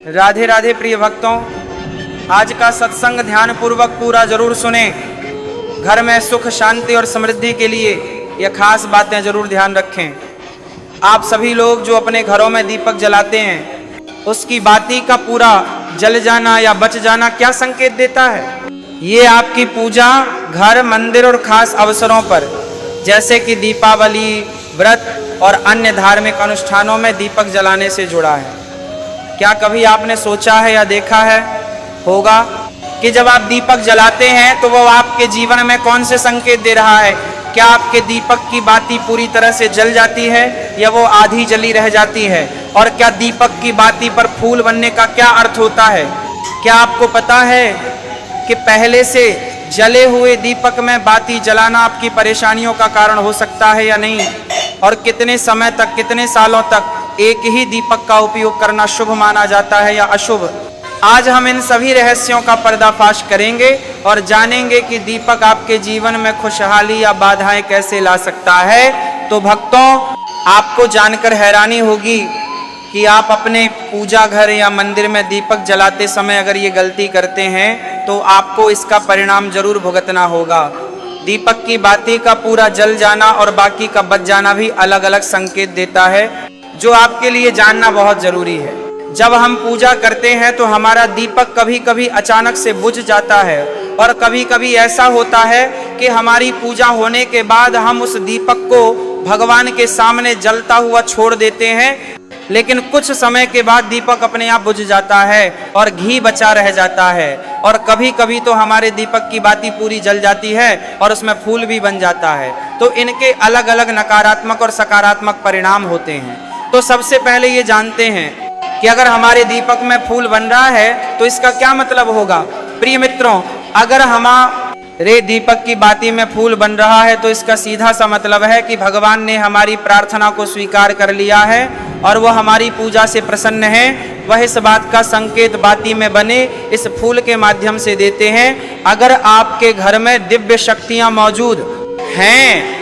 राधे राधे प्रिय भक्तों, आज का सत्संग ध्यान पूर्वक पूरा जरूर सुने। घर में सुख शांति और समृद्धि के लिए यह खास बातें जरूर ध्यान रखें। आप सभी लोग जो अपने घरों में दीपक जलाते हैं, उसकी बाती का पूरा जल जाना या बच जाना क्या संकेत देता है? ये आपकी पूजा घर, मंदिर और खास अवसरों पर जैसे कि दीपावली, व्रत और अन्य धार्मिक अनुष्ठानों में दीपक जलाने से जुड़ा है। क्या कभी आपने सोचा है या देखा है होगा कि जब आप दीपक जलाते हैं तो वो आपके जीवन में कौन से संकेत दे रहा है? क्या आपके दीपक की बाती पूरी तरह से जल जाती है या वो आधी जली रह जाती है? और क्या दीपक की बाती पर फूल बनने का क्या अर्थ होता है? क्या आपको पता है कि पहले से जले हुए दीपक में बाती जलाना आपकी परेशानियों का कारण हो सकता है या नहीं? और कितने समय तक, कितने सालों तक एक ही दीपक का उपयोग करना शुभ माना जाता है या अशुभ? आज हम इन सभी रहस्यों का पर्दाफाश करेंगे और जानेंगे कि दीपक आपके जीवन में खुशहाली या बाधाएं कैसे ला सकता है। तो भक्तों, आपको जानकर हैरानी होगी कि आप अपने पूजा घर या मंदिर में दीपक जलाते समय अगर ये गलती करते हैं तो आपको इसका परिणाम जरूर भुगतना होगा। दीपक की बाती का पूरा जल जाना और बाकी का बच जाना भी अलग अलग संकेत देता है, जो आपके लिए जानना बहुत जरूरी है। जब हम पूजा करते हैं तो हमारा दीपक कभी कभी अचानक से बुझ जाता है और कभी कभी ऐसा होता है कि हमारी पूजा होने के बाद हम उस दीपक को भगवान के सामने जलता हुआ छोड़ देते हैं, लेकिन कुछ समय के बाद दीपक अपने आप बुझ जाता है और घी बचा रह जाता है। और कभी कभी तो हमारे दीपक की बाती पूरी जल जाती है और उसमें फूल भी बन जाता है। तो इनके अलग अलग नकारात्मक और सकारात्मक परिणाम होते हैं। तो सबसे पहले ये जानते हैं कि अगर हमारे दीपक में फूल बन रहा है तो इसका क्या मतलब होगा? प्रिय मित्रों, अगर हमारे दीपक की बाती में फूल बन रहा है तो इसका सीधा सा मतलब है कि भगवान ने हमारी प्रार्थना को स्वीकार कर लिया है और वह हमारी पूजा से प्रसन्न है। वह इस बात का संकेत बाती में बने इस फूल के माध्यम से देते हैं। अगर आपके घर में दिव्य शक्तियां मौजूद हैं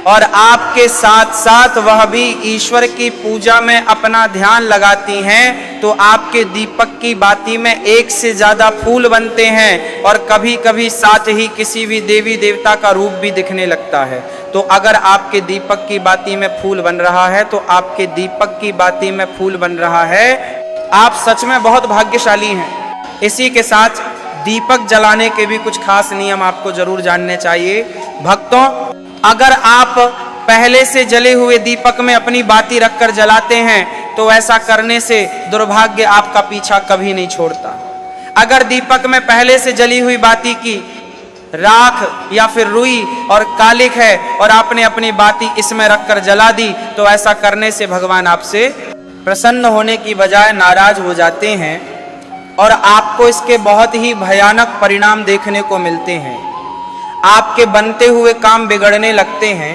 और आपके साथ साथ वह भी ईश्वर की पूजा में अपना ध्यान लगाती हैं, तो आपके दीपक की बाती में एक से ज्यादा फूल बनते हैं और कभी कभी साथ ही किसी भी देवी देवता का रूप भी दिखने लगता है। तो अगर आपके दीपक की बाती में फूल बन रहा है तो आपके दीपक की बाती में फूल बन रहा है, आप सच में बहुत भाग्यशाली हैं। इसी के साथ दीपक जलाने के भी कुछ खास नियम आपको जरूर जानने चाहिए। भक्तों, अगर आप पहले से जले हुए दीपक में अपनी बाती रखकर जलाते हैं तो ऐसा करने से दुर्भाग्य आपका पीछा कभी नहीं छोड़ता। अगर दीपक में पहले से जली हुई बाती की राख या फिर रुई और कालिक है और आपने अपनी बाती इसमें रखकर जला दी तो ऐसा करने से भगवान आपसे प्रसन्न होने की बजाय नाराज हो जाते हैं और आपको इसके बहुत ही भयानक परिणाम देखने को मिलते हैं। आपके बनते हुए काम बिगड़ने लगते हैं,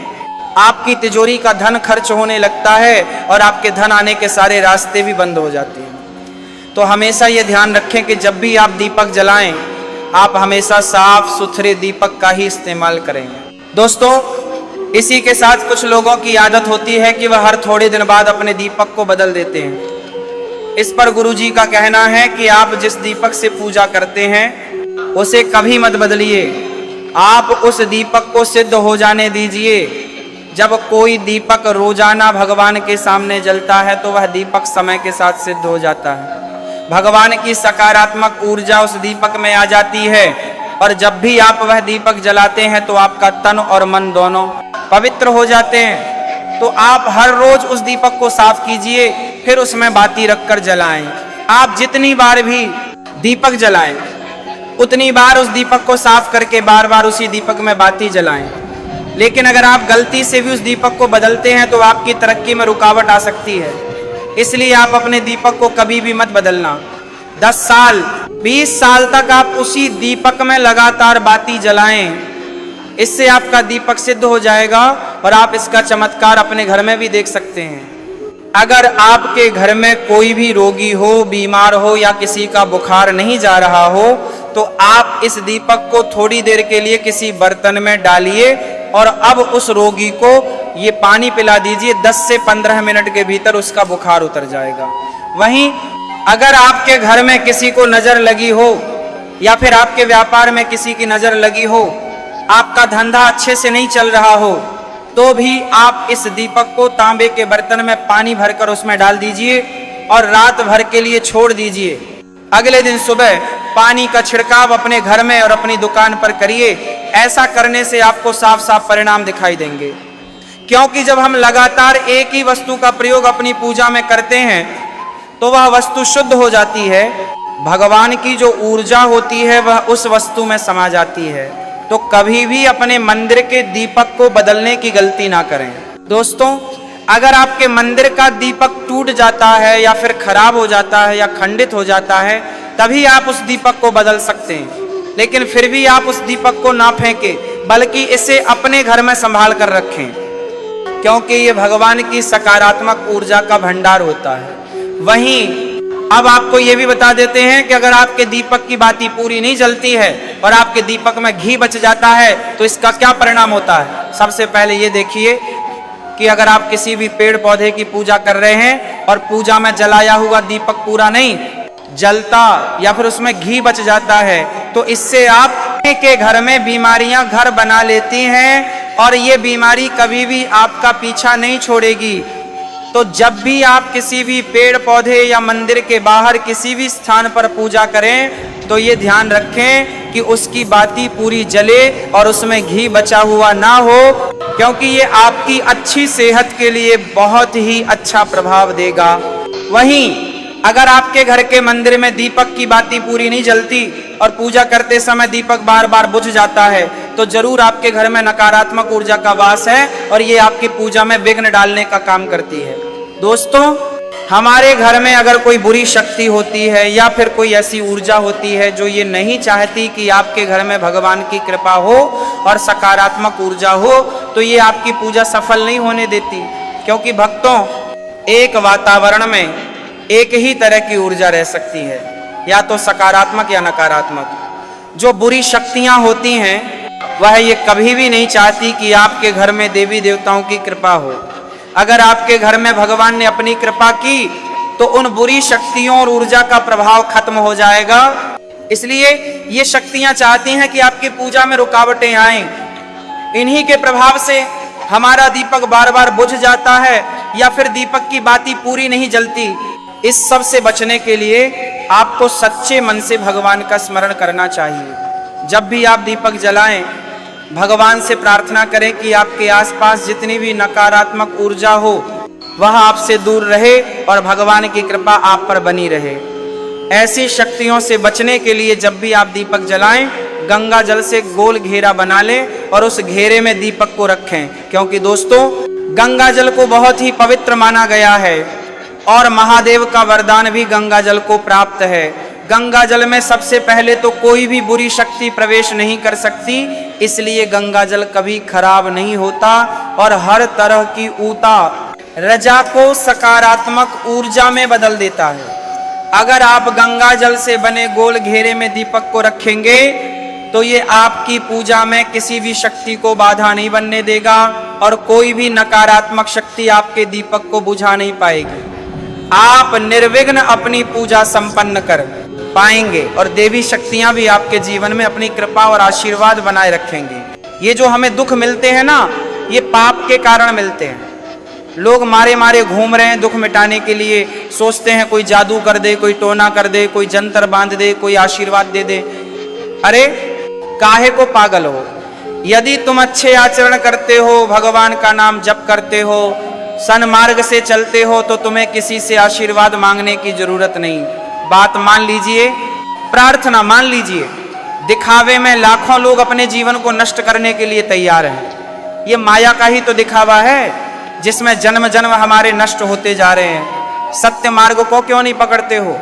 आपकी तिजोरी का धन खर्च होने लगता है और आपके धन आने के सारे रास्ते भी बंद हो जाते हैं। तो हमेशा ये ध्यान रखें कि जब भी आप दीपक जलाएं, आप हमेशा साफ सुथरे दीपक का ही इस्तेमाल करें। दोस्तों, इसी के साथ कुछ लोगों की आदत होती है कि वह हर थोड़े दिन बाद अपने दीपक को बदल देते हैं। इस पर गुरुजी का कहना है कि आप जिस दीपक से पूजा करते हैं उसे कभी मत बदलिए, आप उस दीपक को सिद्ध हो जाने दीजिए। जब कोई दीपक रोजाना भगवान के सामने जलता है तो वह दीपक समय के साथ सिद्ध हो जाता है। भगवान की सकारात्मक ऊर्जा उस दीपक में आ जाती है और जब भी आप वह दीपक जलाते हैं तो आपका तन और मन दोनों पवित्र हो जाते हैं। तो आप हर रोज उस दीपक को साफ कीजिए, फिर उसमें बाती रखकर जलाएं। आप जितनी बार भी दीपक जलाएं उतनी बार उस दीपक को साफ करके बार बार उसी दीपक में बाती जलाएं। लेकिन अगर आप गलती से भी उस दीपक को बदलते हैं तो आपकी तरक्की में रुकावट आ सकती है। इसलिए आप अपने दीपक को कभी भी मत बदलना। 10 साल 20 साल तक आप उसी दीपक में लगातार बाती जलाएं। इससे आपका दीपक सिद्ध हो जाएगा और आप इसका चमत्कार अपने घर में भी देख सकते हैं। अगर आपके घर में कोई भी रोगी हो, बीमार हो या किसी का बुखार नहीं जा रहा हो तो आप इस दीपक को थोड़ी देर के लिए किसी बर्तन में डालिए और अब उस रोगी को ये पानी पिला दीजिए। 10 से 15 मिनट के भीतर उसका बुखार उतर जाएगा। वहीं अगर आपके घर में किसी को नजर लगी हो या फिर आपके व्यापार में किसी की नजर लगी हो, आपका धंधा अच्छे से नहीं चल रहा हो, तो भी आप इस दीपक को तांबे के बर्तन में पानी भरकर उसमें डाल दीजिए और रात भर के लिए छोड़ दीजिए। अगले दिन सुबह पानी का छिड़काव अपने घर में और अपनी दुकान पर करिए। ऐसा करने से आपको साफ साफ परिणाम दिखाई देंगे, क्योंकि जब हम लगातार एक ही वस्तु का प्रयोग अपनी पूजा में करते हैं तो वह वस्तु शुद्ध हो जाती है। भगवान की जो ऊर्जा होती है वह उस वस्तु में समा जाती है। तो कभी भी अपने मंदिर के दीपक को बदलने की गलती ना करें। दोस्तों, अगर आपके मंदिर का दीपक टूट जाता है या फिर खराब हो जाता है या खंडित हो जाता है, तभी आप उस दीपक को बदल सकते हैं। लेकिन फिर भी आप उस दीपक को ना फेंकें, बल्कि इसे अपने घर में संभाल कर रखें, क्योंकि ये भगवान की सकारात्मक ऊर्जा का भंडार होता है। वहीं अब आपको ये भी बता देते हैं कि अगर आपके दीपक की बाती पूरी नहीं जलती है और आपके दीपक में घी बच जाता है तो इसका क्या परिणाम होता है। सबसे पहले ये देखिए कि अगर आप किसी भी पेड़ पौधे की पूजा कर रहे हैं और पूजा में जलाया हुआ दीपक पूरा नहीं जलता या फिर उसमें घी बच जाता है, तो इससे आप के घर में बीमारियां घर बना लेती हैं और ये बीमारी कभी भी आपका पीछा नहीं छोड़ेगी। तो जब भी आप किसी भी पेड़ पौधे या मंदिर के बाहर किसी भी स्थान पर पूजा करें तो ये ध्यान रखें कि उसकी बाती पूरी जले और उसमें घी बचा हुआ ना हो, क्योंकि ये आपकी अच्छी सेहत के लिए बहुत ही अच्छा प्रभाव देगा। वहीं अगर आपके घर के मंदिर में दीपक की बाती पूरी नहीं जलती और पूजा करते समय दीपक बार बार बुझ जाता है, तो जरूर आपके घर में नकारात्मक ऊर्जा का वास है और ये आपकी पूजा में विघ्न डालने का काम करती है। दोस्तों, हमारे घर में अगर कोई बुरी शक्ति होती है या फिर कोई ऐसी ऊर्जा होती है जो ये नहीं चाहती कि आपके घर में भगवान की कृपा हो और सकारात्मक ऊर्जा हो, तो ये आपकी पूजा सफल नहीं होने देती। क्योंकि भक्तों, एक वातावरण में एक ही तरह की ऊर्जा रह सकती है, या तो सकारात्मक या नकारात्मक। जो बुरी शक्तियां होती हैं वह ये कभी भी नहीं चाहती कि आपके घर में देवी देवताओं की कृपा हो। अगर आपके घर में भगवान ने अपनी कृपा की तो उन बुरी शक्तियों और ऊर्जा का प्रभाव खत्म हो जाएगा। इसलिए ये शक्तियां चाहती हैं कि आपकी पूजा में रुकावटें आएं। इन्हीं के प्रभाव से हमारा दीपक बार बार बुझ जाता है या फिर दीपक की बाती पूरी नहीं जलती। इस सब से बचने के लिए आपको सच्चे मन से भगवान का स्मरण करना चाहिए। जब भी आप दीपक जलाएं, भगवान से प्रार्थना करें कि आपके आसपास जितनी भी नकारात्मक ऊर्जा हो वह आपसे दूर रहे और भगवान की कृपा आप पर बनी रहे। ऐसी शक्तियों से बचने के लिए जब भी आप दीपक जलाएं, गंगा जल से गोल घेरा बना लें और उस घेरे में दीपक को रखें, क्योंकि दोस्तों, गंगा जल को बहुत ही पवित्र माना गया है और महादेव का वरदान भी गंगा जल को प्राप्त है। गंगा जल में सबसे पहले तो कोई भी बुरी शक्ति प्रवेश नहीं कर सकती, इसलिए गंगा जल कभी खराब नहीं होता और हर तरह की ऊता रजा को सकारात्मक ऊर्जा में बदल देता है। अगर आप गंगा जल से बने गोल घेरे में दीपक को रखेंगे तो ये आपकी पूजा में किसी भी शक्ति को बाधा नहीं बनने देगा और कोई भी नकारात्मक शक्ति आपके दीपक को बुझा नहीं पाएगी। आप निर्विघ्न अपनी पूजा संपन्न कर पाएंगे और देवी शक्तियां भी आपके जीवन में अपनी कृपा और आशीर्वाद बनाए रखेंगे। ये जो हमें दुख मिलते हैं ना, ये पाप के कारण मिलते हैं। लोग मारे मारे घूम रहे हैं दुख मिटाने के लिए, सोचते हैं कोई जादू कर दे, कोई टोना कर दे, कोई जंतर बांध दे, कोई आशीर्वाद दे दे। अरे काहे को पागल हो? यदि तुम अच्छे आचरण करते हो, भगवान का नाम जप करते हो, सन्मार्ग से चलते हो, तो तुम्हें किसी से आशीर्वाद मांगने की जरूरत नहीं। बात मान लीजिए, प्रार्थना मान लीजिए। दिखावे में लाखों लोग अपने जीवन को नष्ट करने के लिए तैयार हैं। ये माया का ही तो दिखावा है जिसमें जन्म जन्म हमारे नष्ट होते जा रहे हैं। सत्य मार्ग को क्यों नहीं पकड़ते हो?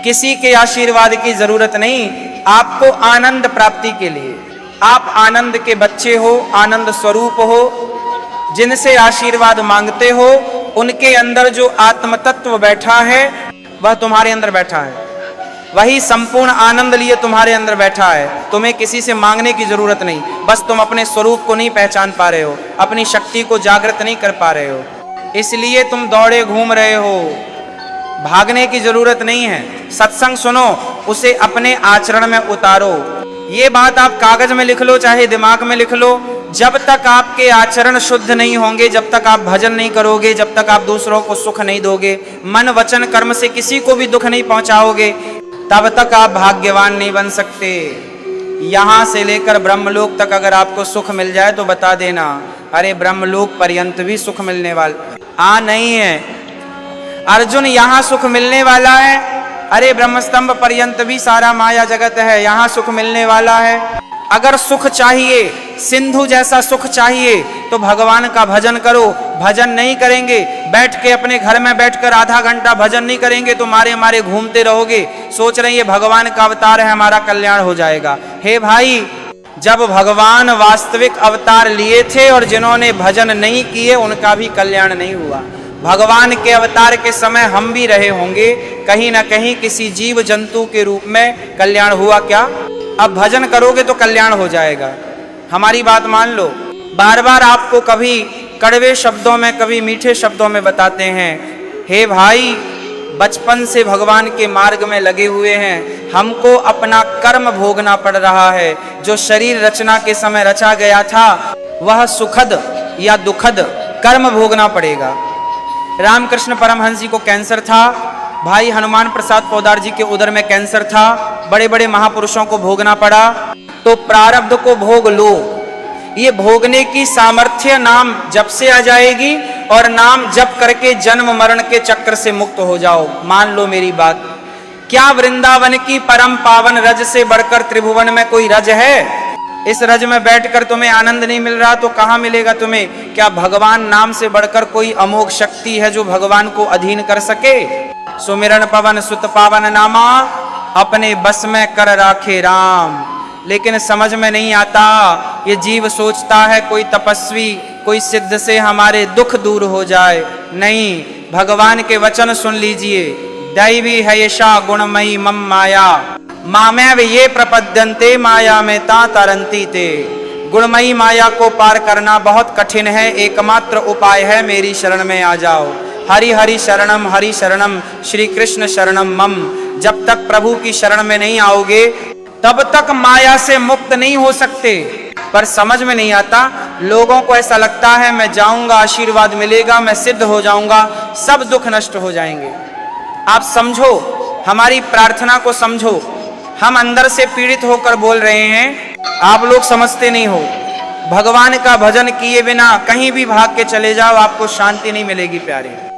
किसी के आशीर्वाद की जरूरत नहीं। आपको आनंद प्राप्ति के लिए, आप आनंद के बच्चे हो, आनंद स्वरूप हो, जिनसे आशीर्वाद मांगते हो उनके अंदर जो आत्म तत्व बैठा है वह तुम्हारे अंदर बैठा है। वही संपूर्ण आनंद लिए तुम्हारे अंदर बैठा है। तुम्हें किसी से मांगने की जरूरत नहीं। बस तुम अपने स्वरूप को नहीं पहचान पा रहे हो, अपनी शक्ति को जागृत नहीं कर पा रहे हो, इसलिए तुम दौड़े घूम रहे हो। भागने की जरूरत नहीं है। सत्संग सुनो, उसे अपने आचरण में उतारो। ये बात आप कागज में लिख लो, चाहे दिमाग में लिख लो। जब तक आपके आचरण शुद्ध नहीं होंगे, जब तक आप भजन नहीं करोगे, जब तक आप दूसरों को सुख नहीं दोगे, मन वचन कर्म से किसी को भी दुख नहीं पहुंचाओगे, तब तक आप भाग्यवान नहीं बन सकते। यहां से लेकर ब्रह्मलोक तक अगर आपको सुख मिल जाए तो बता देना, अरे ब्रह्मलोक पर्यंत भी सुख मिलने वाला नहीं है। अर्जुन, यहां सुख मिलने वाला है, अरे ब्रह्मस्तंभ पर्यंत भी सारा माया जगत है, यहां सुख मिलने वाला है। अगर सुख चाहिए, सिंधु जैसा सुख चाहिए, तो भगवान का भजन करो। भजन नहीं करेंगे, बैठ के अपने घर में बैठकर आधा घंटा भजन नहीं करेंगे तो मारे मारे घूमते रहोगे, सोच रहे हैं भगवान का अवतार है, हमारा कल्याण हो जाएगा। हे भाई, जब भगवान वास्तविक अवतार लिए थे और जिन्होंने भजन नहीं किए उनका भी कल्याण नहीं हुआ। भगवान के अवतार के समय हम भी रहे होंगे, कहीं ना कहीं किसी जीव जंतु के रूप में कल्याण हुआ क्या? अब भजन करोगे तो कल्याण हो जाएगा। हमारी बात मान लो। बार बार आपको कभी कड़वे शब्दों में, कभी मीठे शब्दों में बताते हैं, हे भाई, बचपन से भगवान के मार्ग में लगे हुए हैं, हमको अपना कर्म भोगना पड़ रहा है। जो शरीर रचना के समय रचा गया था वह सुखद या दुखद कर्म भोगना पड़ेगा। रामकृष्ण परमहंस जी को कैंसर था, भाई हनुमान प्रसाद पोद्दार जी के उदर में कैंसर था, बड़े बड़े महापुरुषों को भोगना पड़ा। तो प्रारब्ध को भोग लो, ये भोगने की सामर्थ्य नाम जप से आ जाएगी और नाम जप करके जन्म मरण के चक्र से मुक्त हो जाओ। मान लो मेरी बात। क्या वृंदावन की परम पावन रज से बढ़कर त्रिभुवन में कोई रज है? इस रज में बैठकर तुम्हें आनंद नहीं मिल रहा तो कहां मिलेगा तुम्हें? क्या भगवान नाम से बढ़कर कोई अमोघ शक्ति है जो भगवान को अधीन कर सके? सुमिरन पवन सुत पावन नामा, अपने बस में कर राखे राम। लेकिन समझ में नहीं आता। ये जीव सोचता है कोई तपस्वी, कोई सिद्ध से हमारे दुख दूर हो जाए। नहीं, भगवान के वचन सुन लीजिए। दैवी है यशा गुणमयी मम माया, मामेव ये प्रपद्यन्ते माया में ता तरंती ते। गुणमयी माया को पार करना बहुत कठिन है, एकमात्र उपाय है मेरी शरण में आ जाओ। हरि हरि शरणम श्री कृष्ण शरणम मम। जब तक प्रभु की शरण में नहीं आओगे तब तक माया से मुक्त नहीं हो सकते। पर समझ में नहीं आता, लोगों को ऐसा लगता है मैं जाऊंगा, आशीर्वाद मिलेगा, मैं सिद्ध हो जाऊंगा, सब दुख नष्ट हो जाएंगे। आप समझो, हमारी प्रार्थना को समझो। हम अंदर से पीड़ित होकर बोल रहे हैं, आप लोग समझते नहीं हो। भगवान का भजन किए बिना कहीं भी भाग के चले जाओ, आपको शांति नहीं मिलेगी प्यारे।